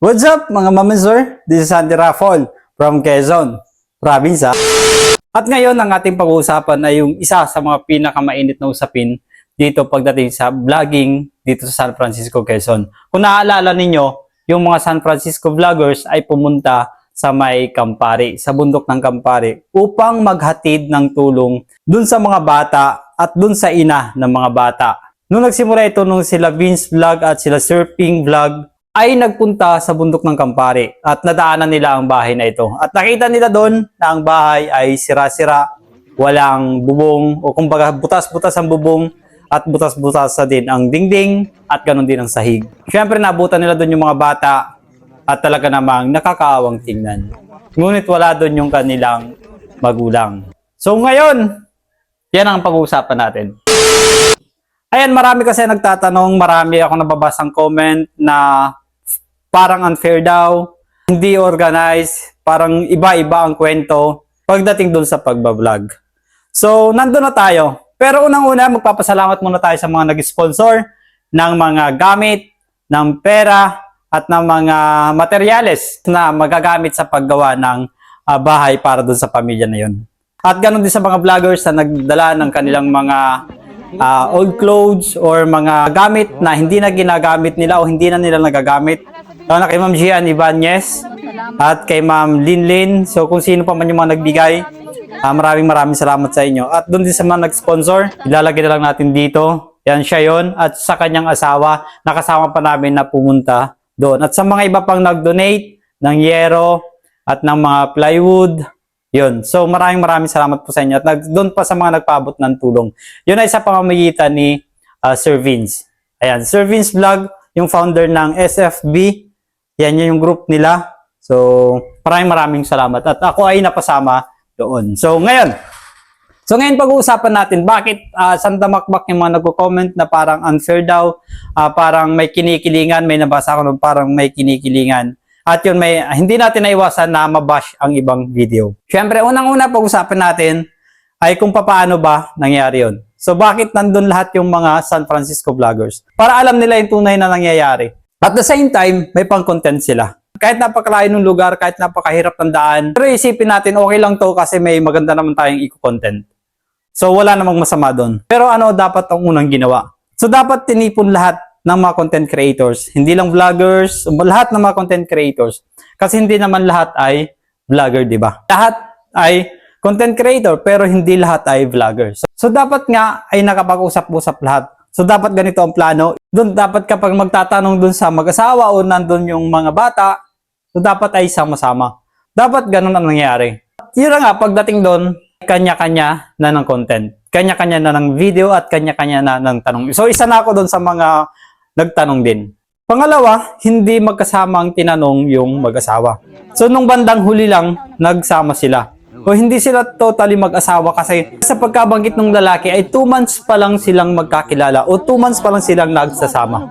What's up mga mamensor? This is Sandy Raffol from Quezon Province. At ngayon ang ating pag-uusapan ay yung isa sa mga pinakamainit na usapin dito pagdating sa vlogging dito sa San Francisco, Quezon. Kung naaalala ninyo, yung mga San Francisco vloggers ay pumunta sa may Campari, sa bundok ng Campari upang maghatid ng tulong dun sa mga bata at dun sa ina ng mga bata. Nung nagsimula ito nung sila Vince Vlog at sila Surfing Vlog, ay nagpunta sa bundok ng Campari at nadaanan nila ang bahay na ito. At nakita nila doon na ang bahay ay sira-sira, walang bubong o kumbaga butas-butas ang bubong at butas-butas din ang dingding at ganoon din ang sahig. Siyempre nabutan nila doon yung mga bata at talaga namang nakakaawang tingnan. Ngunit wala doon yung kanilang magulang. So ngayon, yan ang pag-uusapan natin. Ayan, marami kasi nagtatanong, marami ako nababasang comment na parang unfair daw, hindi organized, parang iba-iba ang kwento pagdating dun sa pagbablog. So, nandun na tayo. Pero unang-una, magpapasalamat muna tayo sa mga nag-sponsor ng mga gamit, ng pera, at ng mga materyales na magagamit sa paggawa ng bahay para dun sa pamilya na yun. At ganun din sa mga vloggers na nagdala ng kanilang mga old clothes or mga gamit na hindi na ginagamit nila o hindi na nila nagagamit. Na kay Ma'am Gian Ibanez at kay Ma'am Linlin. So kung sino pa man yung mga nagbigay, maraming salamat sa inyo. At doon din sa mga nag-sponsor, ilalagay na lang natin dito. Yan siya yon. At sa kanyang asawa, nakasama pa namin na pumunta doon. At sa mga iba pang nag-donate ng yero at ng mga plywood, yun. So maraming salamat po sa inyo. At doon pa sa mga nagpaabot ng tulong. Yun ay sa pamamagitan ni Sir Vince. Ayan, Sir Vince Vlog, yung founder ng SFB. Yan yung group nila. So maraming salamat. At ako ay napasama doon. So ngayon pag-uusapan natin bakit sandamakbak yung mga nagko-comment na parang unfair daw, parang may kinikilingan, may nabasa ako ng parang may kinikilingan. At yun, hindi natin naiwasan na mabash ang ibang video. Siyempre, unang-una pag-usapan natin ay kung paano ba nangyari yun. So, bakit nandun lahat yung mga San Francisco vloggers? Para alam nila yung tunay na nangyayari. At the same time, may pang-content sila. Kahit napakalayo ng lugar, kahit napakahirap ng daan, pero isipin natin, okay lang to kasi may maganda naman tayong eco-content. So, wala namang masama doon. Pero ano dapat ang unang ginawa? So, dapat tinipon lahat ng mga content creators. Hindi lang vloggers, lahat ng mga content creators. Kasi hindi naman lahat ay vlogger, di ba? Lahat ay content creator, pero hindi lahat ay vlogger. So dapat nga ay nakapag-usap-usap lahat. So dapat ganito ang plano. Doon dapat kapag magtatanong doon sa mag-asawa o nandun yung mga bata, so dapat ay sama-sama. Dapat ganun ang nangyari. Yun nga, pagdating doon, kanya-kanya na ng content. Kanya-kanya na ng video at kanya-kanya na ng tanong. So isa na ako doon sa mga nagtanong din. Pangalawa, hindi magkasama ang tinanong yung mag-asawa. So nung bandang huli lang, nagsama sila. O hindi sila totally mag-asawa kasi sa pagkabanggit ng lalaki ay 2 months pa lang silang magkakilala o 2 months pa lang silang nagsasama.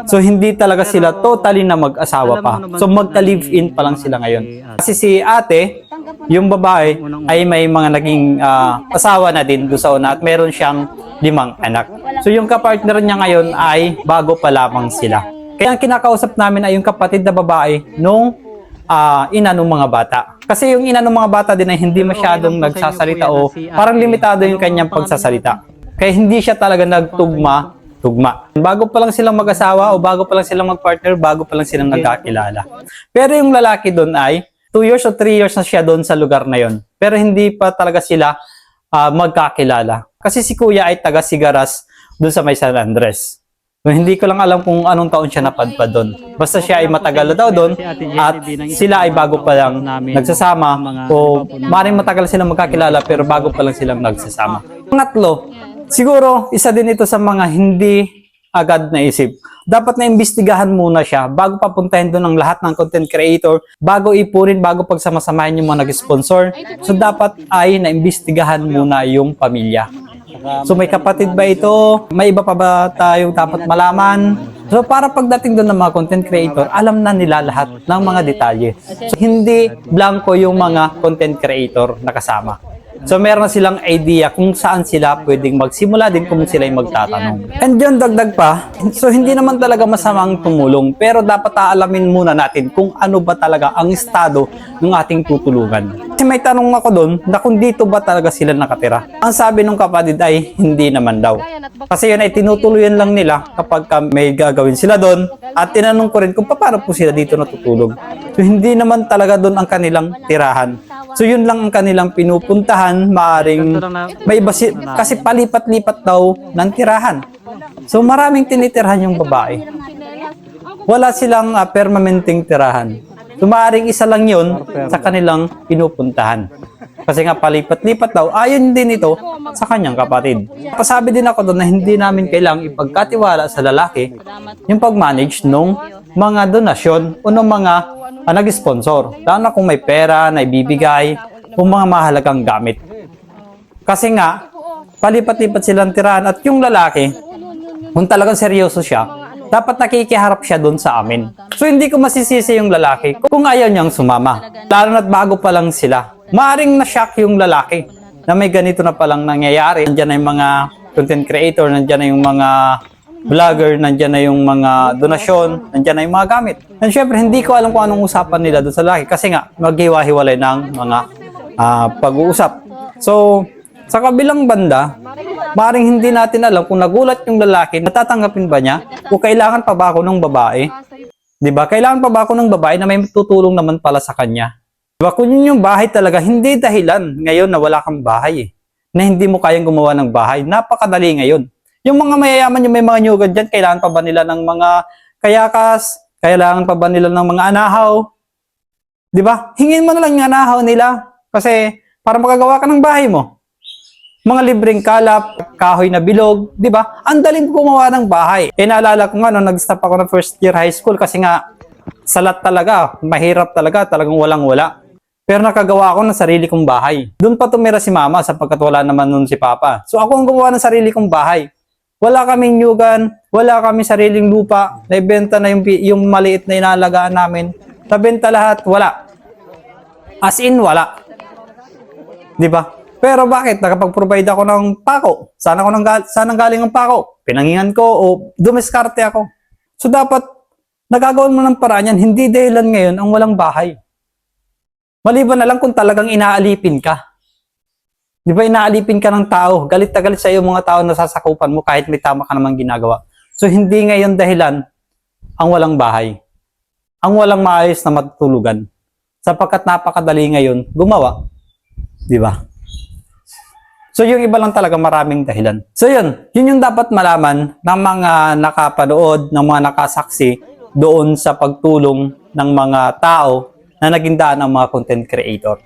So hindi talaga sila totally na mag-asawa pa. So magka-live-in pa lang sila ngayon. Kasi si ate, yung babae, ay may mga naging asawa na din doon sa una at meron siyang 5 anak. So yung kapartner niya ngayon ay bago pa lamang sila. Kaya ang kinakausap namin ay yung kapatid na babae nung ina ng mga bata. Kasi yung ina ng mga bata din ay hindi masyadong nagsasalita o parang limitado yung kanyang pagsasalita. Kaya hindi siya talaga nagtugma. Bago pa lang silang mag-asawa o bago pa lang silang mag-partner, bago pa lang silang nagkakilala. Pero yung lalaki doon ay 2 years o 3 years na siya doon sa lugar na yon. Pero hindi pa talaga sila magkakilala. Kasi si kuya ay taga Sigaras doon sa may San Andres. Hindi ko lang alam kung anong taon siya napadpad doon. Basta siya ay matagal na daw doon at sila ay bago pa lang nagsasama o maring matagal silang magkakilala pero bago pa lang silang nagsasama. Pangatlo, siguro isa din ito sa mga hindi agad naisip. Dapat na imbestigahan muna siya bago papuntahin doon ang lahat ng content creator, bago ipunin, bago pagsama-samahin yung mga nag-sponsor. So dapat ay naimbestigahan muna yung pamilya. So may kapatid ba ito? May iba pa ba tayong dapat malaman? So para pagdating doon ng mga content creator, alam na nila lahat ng mga detalye. So hindi blanco yung mga content creator na kasama. So meron na silang idea kung saan sila pwedeng magsimula din kung sila ay magtatanong. And yun, dagdag pa, so hindi naman talaga masamang tumulong, pero dapat aalamin muna natin kung ano ba talaga ang estado ng ating tutulungan. Kasi may tanong ako doon na kung dito ba talaga sila nakatira. Ang sabi ng kapatid ay hindi naman daw. Kasi yun ay tinutuluyan lang nila kapag may gagawin sila doon. At tinanong ko rin kung paano po sila dito natutulog. So hindi naman talaga doon ang kanilang tirahan. So yun lang ang kanilang pinupuntahan, maaring may iba kasi palipat-lipat daw ng tirahan. So maraming tinitirhan yung babae. Wala silang permanenteng tirahan. So maaring isa lang yun sa kanilang pinupuntahan. Kasi nga palipat-lipat daw, ayon din ito sa kanyang kapatid. Pasabi din ako doon na hindi namin kailangang ipagkatiwala sa lalaki yung pag-manage ng mga donasyon o ng mga nag-sponsor. Lalo na kung may pera na ibibigay o mga mahalagang gamit. Kasi nga, palipat-lipat silang tirahan at yung lalaki, kung talagang seryoso siya, dapat nakikiharap siya doon sa amin. So hindi ko masisisi yung lalaki kung ayaw niyang sumama. Lalo na't bago pa lang sila. Maaring na-shock yung lalaki na may ganito na palang nangyayari. Nandiyan na yung mga content creator, nandiyan na yung mga vlogger, nandiyan na yung mga donasyon, nandiyan na yung mga gamit. And syempre, hindi ko alam kung anong usapan nila doon sa lalaki kasi nga, maghiwa-hiwalay ng mga pag-uusap. So, sa kabilang banda, maaaring hindi natin alam kung nagulat yung lalaki, natatanggapin ba niya o kailangan pa ba ako ng babae? Diba? Kailangan pa ba ako ng babae na may tutulong naman pala sa kanya? Diba? Kung yun yung bahay talaga, hindi dahilan ngayon na wala kang bahay na hindi mo kayang gumawa ng bahay. Napakadali ngayon. Yung mga mayayaman, yung may mga nyugad dyan, kailangan pa ba nila ng mga kayakas? Kailangan pa ba nila ng mga anahaw? Diba? Hingin mo na lang yung anahaw nila kasi para makagawa ka ng bahay mo. Mga libreng kalap, kahoy na bilog, di ba? Ang daling gumawa ng bahay. Naalala ko nga, nag-stop ako ng first year high school kasi nga, salat talaga, mahirap talaga, talagang walang-wala. Pero nakagawa ako ng sarili kong bahay. Doon pa tumira si mama sapagkat wala naman nun si papa. So ako ang gumawa ng sarili kong bahay. Wala kaming nyugan, wala kaming sariling lupa, naibenta na yung maliit na inalagaan namin. Nabenta lahat, wala. As in, wala. Di ba? Pero bakit? Nakapag-provide ako ng pako. Saan galing ang pako? Pinangingan ko o dumiskarte ako. So dapat, nagagawan mo ng paraan yan, hindi dahilan ngayon ang walang bahay. Maliban na lang kung talagang inaalipin ka. Di ba inaalipin ka ng tao? Galit na galit sa iyo mga tao na sasakupan mo kahit may tama ka namang ginagawa. So hindi ngayon dahilan ang walang bahay. Ang walang maayos na matutulugan. Sapagkat napakadali ngayon gumawa. Di ba? So yung iba lang talaga maraming dahilan. So yun yung dapat malaman ng mga nakapanood, ng mga nakasaksi doon sa pagtulong ng mga tao na naging daan ng mga content creator,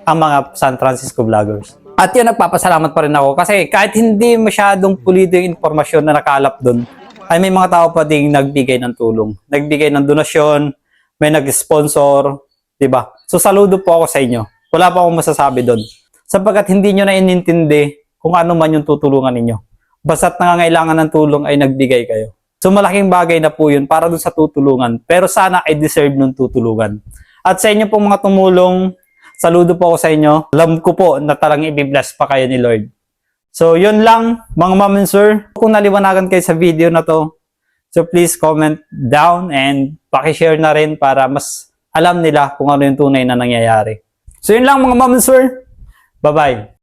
ang mga San Francisco vloggers. At yun, nagpapasalamat pa rin ako kasi kahit hindi masyadong pulido yung informasyon na nakalap doon, ay may mga tao pa ding nagbigay ng tulong, nagbigay ng donasyon, may nag-sponsor, diba? So saludo po ako sa inyo. Wala pa akong masasabi doon. Sapagkat hindi nyo na inintindi kung ano man yung tutulungan ninyo. Basta't nangangailangan ng tulong ay nagbigay kayo. So malaking bagay na po yun para dun sa tutulungan. Pero sana ay deserve nung tutulungan. At sa inyo pong mga tumulong, saludo po ako sa inyo. Alam ko po na talagang i-bless pa kayo ni Lord. So yun lang mga ma'am and sir. Kung naliwanagan kayo sa video na to, so please comment down and pakishare na rin para mas alam nila kung ano yung tunay na nangyayari. So yun lang mga ma'am and sir. Bye-bye.